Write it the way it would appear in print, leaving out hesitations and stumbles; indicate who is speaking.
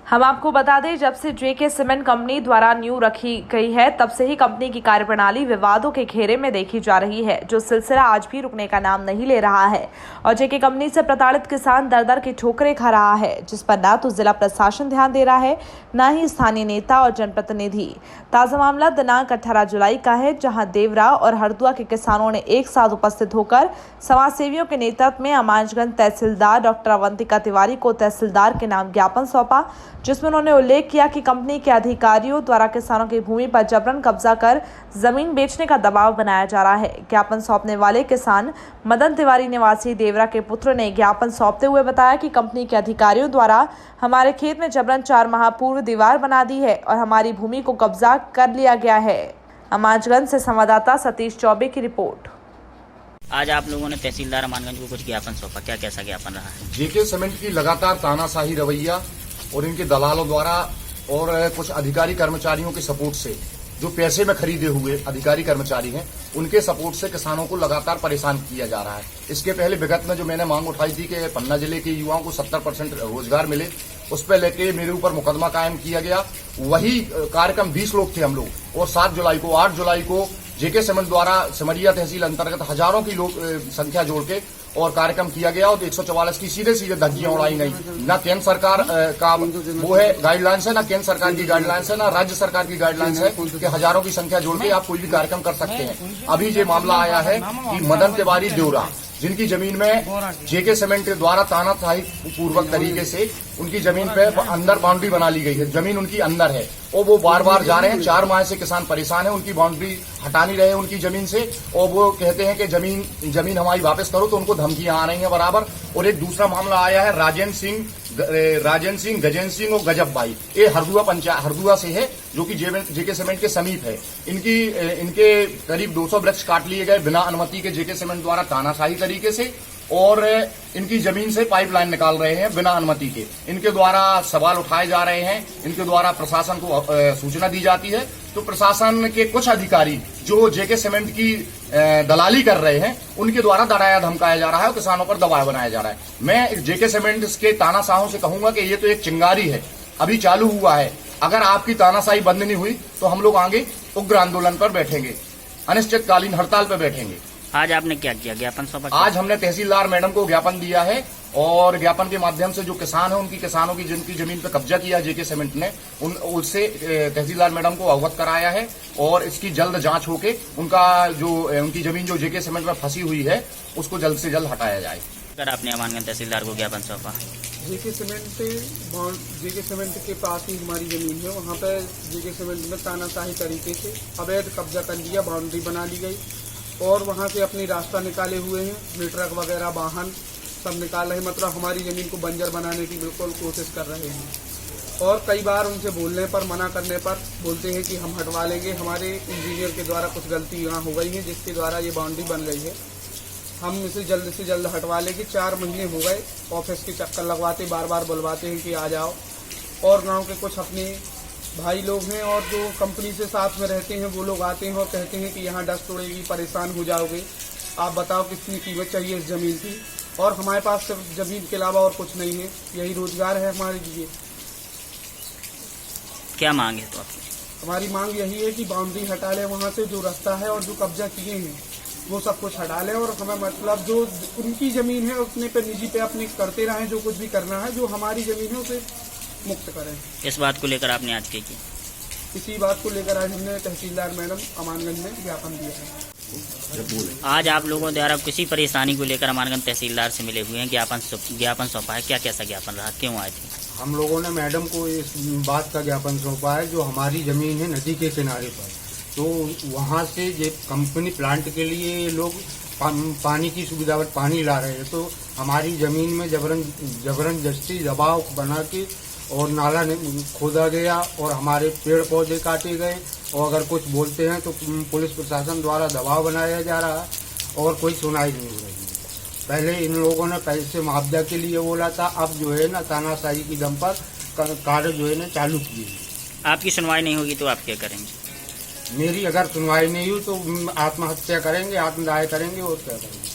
Speaker 1: हम आपको बता दें, जब से जेके सीमेंट कंपनी द्वारा नींव रखी गई है तब से ही कंपनी की कार्यप्रणाली विवादों के घेरे में देखी जा रही है, जो सिलसिला आज भी रुकने का नाम नहीं ले रहा है। और जेके कंपनी से प्रताड़ित किसान दर दर की ठोकरें खा रहा है, जिस पर न तो जिला प्रशासन ध्यान दे रहा है, न ही स्थानीय नेता और जनप्रतिनिधि। ताजा मामला दिनांक 18 जुलाई का है, जहां देवरा और हरदुआ के किसानों ने एक साथ उपस्थित होकर समाज सेवियों के नेतृत्व में अमानगंज तहसीलदार डॉक्टर अवंतिका तिवारी को तहसीलदार के नाम ज्ञापन सौंपा, जिसमें उन्होंने उल्लेख किया कि कंपनी के अधिकारियों द्वारा किसानों की भूमि पर जबरन कब्जा कर जमीन बेचने का दबाव बनाया जा रहा है। ज्ञापन सौंपने वाले किसान मदन तिवारी निवासी देवरा के पुत्र ने ज्ञापन सौंपते हुए बताया कि कंपनी के अधिकारियों द्वारा हमारे खेत में जबरन 4 माह पूर्व दीवार बना दी है और हमारी भूमि को कब्जा कर लिया गया है। अमानगंज से संवाददाता सतीश चौबे की रिपोर्ट।
Speaker 2: आज आप लोगों ने तहसीलदार अमानगंज को कुछ ज्ञापन सौंपा, क्या कैसा ज्ञापन रहा है?
Speaker 3: जेके सीमेंट की लगातार तानाशाही रवैया और इनके दलालों द्वारा और कुछ अधिकारी कर्मचारियों के सपोर्ट से, जो पैसे में खरीदे हुए अधिकारी कर्मचारी हैं, उनके सपोर्ट से किसानों को लगातार परेशान किया जा रहा है। इसके पहले विगत में जो मैंने मांग उठाई थी कि पन्ना जिले के युवाओं को 70% रोजगार मिले, उस पर लेके मेरे ऊपर मुकदमा कायम किया गया। वही कार्यक्रम 20 लोग थे हम लोग, और 8 जुलाई को जेके सीमेंट द्वारा सिमरिया तहसील अंतर्गत हजारों की लोग संख्या जोड़ के और कार्यक्रम किया गया और 144 की सीधे धज्जियां उड़ाई गई। न केंद्र सरकार का वो है गाइडलाइंस है, न केंद्र सरकार की गाइडलाइंस है, न राज्य सरकार की गाइडलाइंस है कि हजारों की संख्या जोड़ के आप कोई भी कार्यक्रम कर सकते हैं। अभी ये मामला आया है कि मदन तिवारी देवरा, जिनकी जमीन में जेके सीमेंट के द्वारा तानाशाही पूर्वक तरीके से उनकी जमीन पे अंदर बाउंड्री बना ली गई है, जमीन उनकी अंदर है और वो बार बार जा रहे हैं। 4 माह से किसान परेशान है, उनकी बाउंड्री हटा नहीं रहे उनकी जमीन से, और वो कहते हैं कि जमीन हमारी वापस करो, तो उनको धमकियां आ रही हैं बराबर। और एक दूसरा मामला आया है राजेंद्र सिंह, गजेंद्र सिंह और गजब भाई, ये हरदुआ से है, जो कि जेके सीमेंट के समीप है। इनके करीब 200 वृक्ष काट लिए गए बिना अनुमति के जेके सीमेंट द्वारा तानाशाही तरीके से, और इनकी जमीन से पाइपलाइन निकाल रहे हैं बिना अनुमति के। इनके द्वारा सवाल उठाए जा रहे हैं, इनके द्वारा प्रशासन को सूचना दी जाती है, तो प्रशासन के कुछ अधिकारी जो जेके सीमेंट की दलाली कर रहे हैं, उनके द्वारा डराया धमकाया जा रहा है और किसानों पर दबाव बनाया जा रहा है। मैं जेके सीमेंट के तानाशाहों से कहूंगा कि ये तो एक चिंगारी है, अभी चालू हुआ है। अगर आपकी तानाशाही बंद नहीं हुई तो हम लोग आगे उग्र आंदोलन पर बैठेंगे, अनिश्चितकालीन हड़ताल पर बैठेंगे।
Speaker 2: आज आपने क्या किया, ज्ञापन सौंपा?
Speaker 3: आज हमने तहसीलदार मैडम को ज्ञापन दिया है, और ज्ञापन के माध्यम से जो किसान है, उनकी किसानों की जिनकी जमीन पर कब्जा किया जेके सीमेंट ने, उससे तहसीलदार मैडम को अवगत कराया है, और इसकी जल्द जांच होके उनकी जमीन जो जेके सीमेंट में फंसी हुई है, उसको जल्द से जल्द हटाया जाए।
Speaker 2: अगर आपने अमानगंज तहसीलदार को ज्ञापन सौंपा?
Speaker 4: जेके सीमेंट के पास ही हमारी जमीन है, वहाँ पर जेके सीमेंट में तानाशाही तरीके से अवैध कब्जा कर लिया, बाउंड्री बना ली गई, और वहाँ से अपनी रास्ता निकाले हुए हैं। ट्रक वगैरह वाहन सब निकाल रहे हैं, मतलब हमारी ज़मीन को बंजर बनाने की बिल्कुल कोशिश कर रहे हैं। और कई बार उनसे बोलने पर, मना करने पर बोलते हैं कि हम हटवा लेंगे, हमारे इंजीनियर के द्वारा कुछ गलती यहाँ हो गई है जिसके द्वारा ये बाउंड्री बन गई है, हम इसे जल्द से जल्द हटवा लेंगे। 4 महीने हो गए ऑफिस के चक्कर लगवाते, बार बार बुलवाते हैं कि आ जाओ। और गाँव के कुछ अपने भाई लोग हैं और जो कंपनी से साथ में रहते हैं, वो लोग आते हैं और कहते हैं कि यहाँ डस्ट उड़ेगी, परेशान हो जाओगे, आप बताओ कितनी कीमत चाहिए इस ज़मीन की। और हमारे पास सिर्फ ज़मीन के अलावा और कुछ नहीं है, यही रोजगार है हमारे लिए।
Speaker 2: क्या मांग है तो आपकी?
Speaker 4: हमारी मांग यही है कि बाउंड्री हटा लें वहाँ से, जो रास्ता है और जो कब्जा किए हैं वो सब कुछ हटा लें, और हमें मतलब जो उनकी ज़मीन है अपने पे निजी पे अपने करते रहें, जो कुछ भी करना है, जो हमारी ज़मीन है उसे मुक्त करें।
Speaker 2: इस बात को लेकर आपने आज क्या किया?
Speaker 4: इसी बात को लेकर आज हमने तहसीलदार मैडम अमानगंज में ज्ञापन दिया है।
Speaker 2: आज आप लोगों द्वारा किसी परेशानी को लेकर अमानगंज तहसीलदार से मिले हुए हैं, ज्ञापन सौंपा है, क्या कैसा ज्ञापन रहा, क्यों आए थे?
Speaker 5: हम लोगों ने मैडम को इस बात का ज्ञापन सौंपा है, जो हमारी जमीन है नदी के किनारे पर, तो वहाँ से ये कंपनी प्लांट के लिए लोग पानी की सुविधा पर पानी ला रहे हैं, तो हमारी जमीन में जबरदस्ती दबाव बना के और नाला खोदा गया और हमारे पेड़ पौधे काटे गए, और अगर कुछ बोलते हैं तो पुलिस प्रशासन द्वारा दबाव बनाया जा रहा है और कोई सुनाई नहीं हो रही है। पहले इन लोगों ने पैसे मुआवजा के लिए बोला था, अब जो है ना तानाशाही की दम पर कार्य जो है ना चालू किए।
Speaker 2: आपकी सुनवाई नहीं होगी तो आप क्या करेंगे?
Speaker 5: मेरी अगर सुनवाई नहीं हुई तो आत्महत्या करेंगे, आत्मदाह करेंगे और क्या करेंगे।